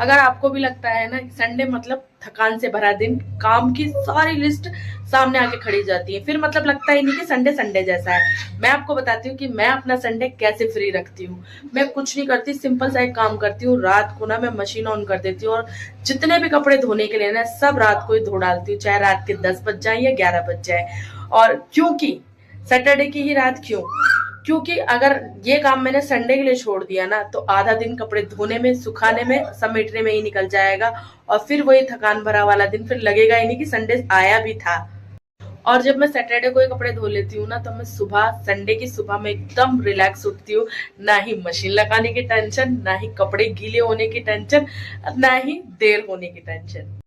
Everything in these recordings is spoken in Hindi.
अगर आपको भी लगता है ना कि संडे मतलब थकान से भरा दिन, काम की सारी लिस्ट सामने आके खड़ी जाती है, फिर मतलब लगता ही नहीं कि संडे संडे जैसा है। मैं आपको बताती हूँ कि मैं अपना संडे कैसे फ्री रखती हूँ। मैं कुछ नहीं करती, सिंपल सा एक काम करती हूँ। रात को ना मैं मशीन ऑन कर देती हूँ और जितने भी कपड़े धोने के लिए ना सब रात को ही धो डालती हूँ, चाहे रात के 10 बज जाए या 11 बज जाए। और क्योंकि सैटरडे की ही रात क्यों, क्योंकि अगर ये काम मैंने संडे के लिए छोड़ दिया ना तो आधा दिन कपड़े धोने में, सुखाने में, समेटने में ही निकल जाएगा। और फिर वही थकान भरा वाला दिन, फिर लगेगा ही नहीं कि संडे आया भी था। और जब मैं सैटरडे को ही कपड़े धो लेती हूँ ना तो मैं सुबह, संडे की सुबह में एकदम रिलैक्स उठती हूँ। ना ही मशीन लगाने की टेंशन, ना ही कपड़े गीले होने की टेंशन, ना ही देर होने की टेंशन।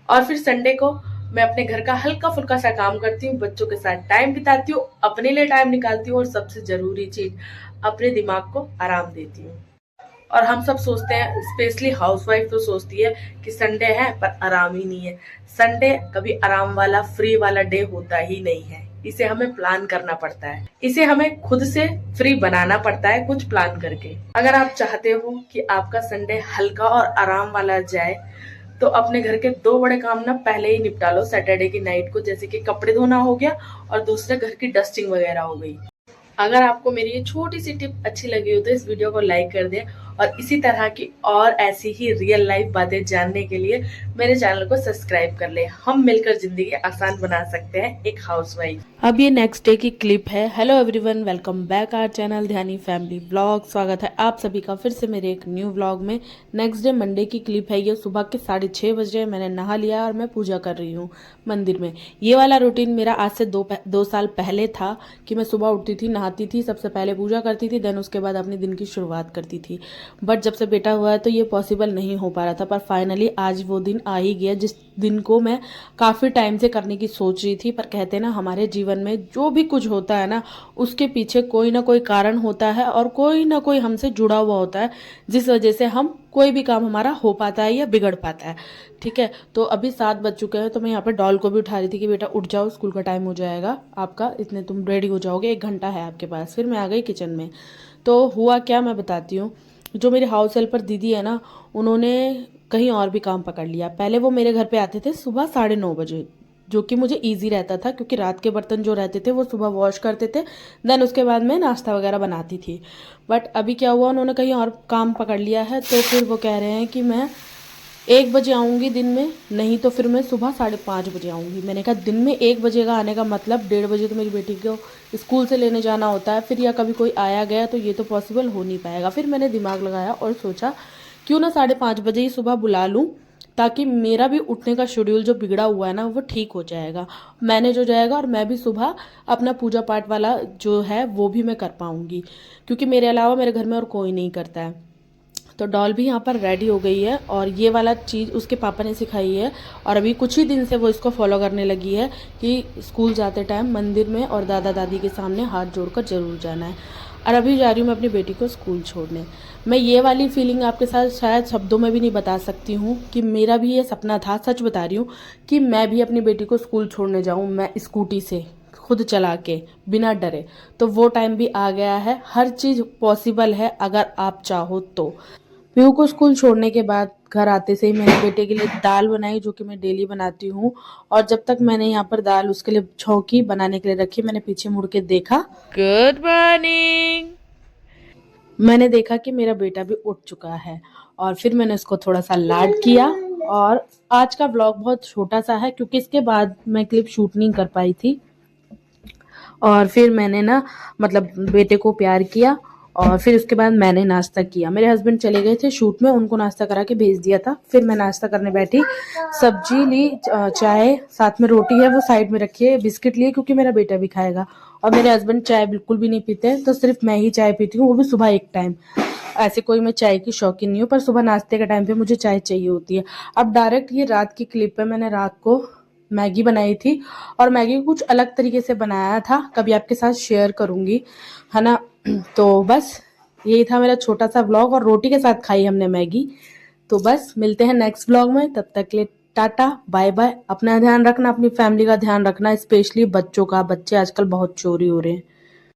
और फिर संडे को मैं अपने घर का हल्का फुल्का सा काम करती हूँ, बच्चों के साथ टाइम बिताती हूँ, अपने लिए टाइम निकालती हूँ और सबसे जरूरी चीज, अपने दिमाग को आराम देती हूँ। और हम सब सोचते हैं, स्पेशली हाउसवाइफ तो सोचती है कि संडे है पर आराम ही नहीं है। संडे कभी आराम वाला, फ्री वाला डे होता ही नहीं है। इसे हमें प्लान करना पड़ता है, इसे हमें खुद से फ्री बनाना पड़ता है कुछ प्लान करके। अगर आप चाहते हो कि आपका संडे हल्का और आराम वाला जाए तो अपने घर के दो बड़े काम ना पहले ही निपटा लो सैटरडे की नाइट को, जैसे कि कपड़े धोना हो गया और दूसरे घर की डस्टिंग वगैरह हो गई। अगर आपको मेरी ये छोटी सी टिप अच्छी लगी हो तो इस वीडियो को लाइक कर दें, और इसी तरह की और ऐसी ही रियल लाइफ बातें जानने के लिए मेरे चैनल को सब्सक्राइब कर ले। हम मिलकर जिंदगी आसान बना सकते हैं एक हाउसवाइफ। अब ये नेक्स्ट डे की क्लिप है। Hello everyone, welcome back our channel Dhyani family blog. स्वागत है आप सभी का फिर से मेरे एक न्यू व्लॉग में। नेक्स्ट डे मंडे की क्लिप है ये। सुबह के 6:30 बजे मैंने नहा लिया और मैं पूजा कर रही हूँ मंदिर में। ये वाला रूटीन मेरा आज से दो साल पहले था कि मैं सुबह उठती थी, नहाती थी, सबसे पहले पूजा करती थी, देन उसके बाद अपने दिन की शुरुआत करती थी। बट जब से बेटा हुआ है तो ये पॉसिबल नहीं हो पा रहा था, पर फाइनली आज वो दिन आ ही गया जिस दिन को मैं काफ़ी टाइम से करने की सोच रही थी। पर कहते हैं ना, हमारे जीवन में जो भी कुछ होता है ना उसके पीछे कोई ना कोई कारण होता है और कोई ना कोई हमसे जुड़ा हुआ होता है, जिस वजह से हम कोई भी काम हमारा हो पाता है या बिगड़ पाता है। ठीक है, तो अभी 7 बज चुके हैं तो मैं यहाँ पे डॉल को भी उठा रही थी कि बेटा उठ जाओ, स्कूल का टाइम हो जाएगा आपका, इतने तुम रेडी हो जाओगे, 1 घंटा है आपके पास। फिर मैं आ गई किचन में। तो हुआ क्या मैं बताती हूँ। जो मेरे हाउस हेल्पर दीदी है ना, उन्होंने कहीं और भी काम पकड़ लिया। पहले वो मेरे घर पे आते थे सुबह 9:30 बजे, जो कि मुझे इजी रहता था क्योंकि रात के बर्तन जो रहते थे वो सुबह वॉश करते थे, देन उसके बाद मैं नाश्ता वगैरह बनाती थी। बट अभी क्या हुआ, उन्होंने कहीं और काम पकड़ लिया है, तो फिर वो कह रहे हैं कि मैं 1 बजे आऊँगी दिन में, नहीं तो फिर मैं सुबह 5:30 बजे आऊँगी। मैंने कहा दिन में 1 बजे का आने का मतलब 1:30 बजे तो मेरी बेटी को स्कूल से लेने जाना होता है, फिर या कभी कोई आया गया तो ये तो पॉसिबल हो नहीं पाएगा। फिर मैंने दिमाग लगाया और सोचा क्यों ना 5:30 बजे ही सुबह बुला लूँ, ताकि मेरा भी उठने का शेड्यूल जो बिगड़ा हुआ है ना वो ठीक हो जाएगा, मैनेज हो जाएगा, और मैं भी सुबह अपना पूजा पाठ वाला जो है वो भी मैं कर पाऊँगी, क्योंकि मेरे अलावा मेरे घर में और कोई नहीं करता है। तो डॉल भी यहाँ पर रेडी हो गई है और ये वाला चीज़ उसके पापा ने सिखाई है, और अभी कुछ ही दिन से वो इसको फॉलो करने लगी है कि स्कूल जाते टाइम मंदिर में और दादा दादी के सामने हाथ जोड़कर ज़रूर जाना है। और अभी जा रही हूँ मैं अपनी बेटी को स्कूल छोड़ने। मैं ये वाली फीलिंग आपके साथ शायद शब्दों में भी नहीं बता सकती हूँ कि मेरा भी ये सपना था, सच बता रही हूँ, कि मैं भी अपनी बेटी को स्कूल छोड़ने जाऊँ, मैं स्कूटी से खुद चला के बिना डरे। तो वो टाइम भी आ गया है, हर चीज़ पॉसिबल है अगर आप चाहो तो। पीहू को स्कूल छोड़ने के बाद घर आते से ही मैंने बेटे के लिए दाल बनाई, जो कि मैं डेली बनाती हूँ। और जब तक मैंने यहाँ पर दाल उसके लिए छौंकी बनाने के लिए रखी, मैंने पीछे मुड़ के देखा, गुड मॉर्निंग, मैंने देखा कि मेरा बेटा भी उठ चुका है। और फिर मैंने उसको थोड़ा सा लाड किया। और आज का ब्लॉग बहुत छोटा सा है क्योंकि इसके बाद मैं क्लिप शूट नहीं कर पाई थी। और फिर मैंने ना मतलब बेटे को प्यार किया और फिर उसके बाद मैंने नाश्ता किया। मेरे हस्बैंड चले गए थे शूट में, उनको नाश्ता करा के भेज दिया था। फिर मैं नाश्ता करने बैठी, सब्जी ली, चाय साथ में रोटी है वो साइड में रखी है, बिस्किट लिए क्योंकि मेरा बेटा भी खाएगा। और मेरे हस्बैंड चाय बिल्कुल भी नहीं पीते, तो सिर्फ मैं ही चाय पीती हूँ, वो भी सुबह एक टाइम। ऐसे कोई मैं चाय की शौकीन नहीं हूँ, पर सुबह नाश्ते के टाइम पे मुझे चाय चाहिए होती है। अब डायरेक्ट ये रात की क्लिप है। मैंने रात को मैगी बनाई थी और मैगी को कुछ अलग तरीके से बनाया था, कभी आपके साथ शेयर करूंगी, है ना। तो बस यही था मेरा छोटा सा व्लॉग, और रोटी के साथ खाई हमने मैगी। तो बस मिलते हैं नेक्स्ट व्लॉग में, तब तक के लिए टाटा बाय बाय। अपना ध्यान रखना, अपनी फैमिली का ध्यान रखना, स्पेशली बच्चों का। बच्चे आजकल बहुत चोरी हो रहे हैं।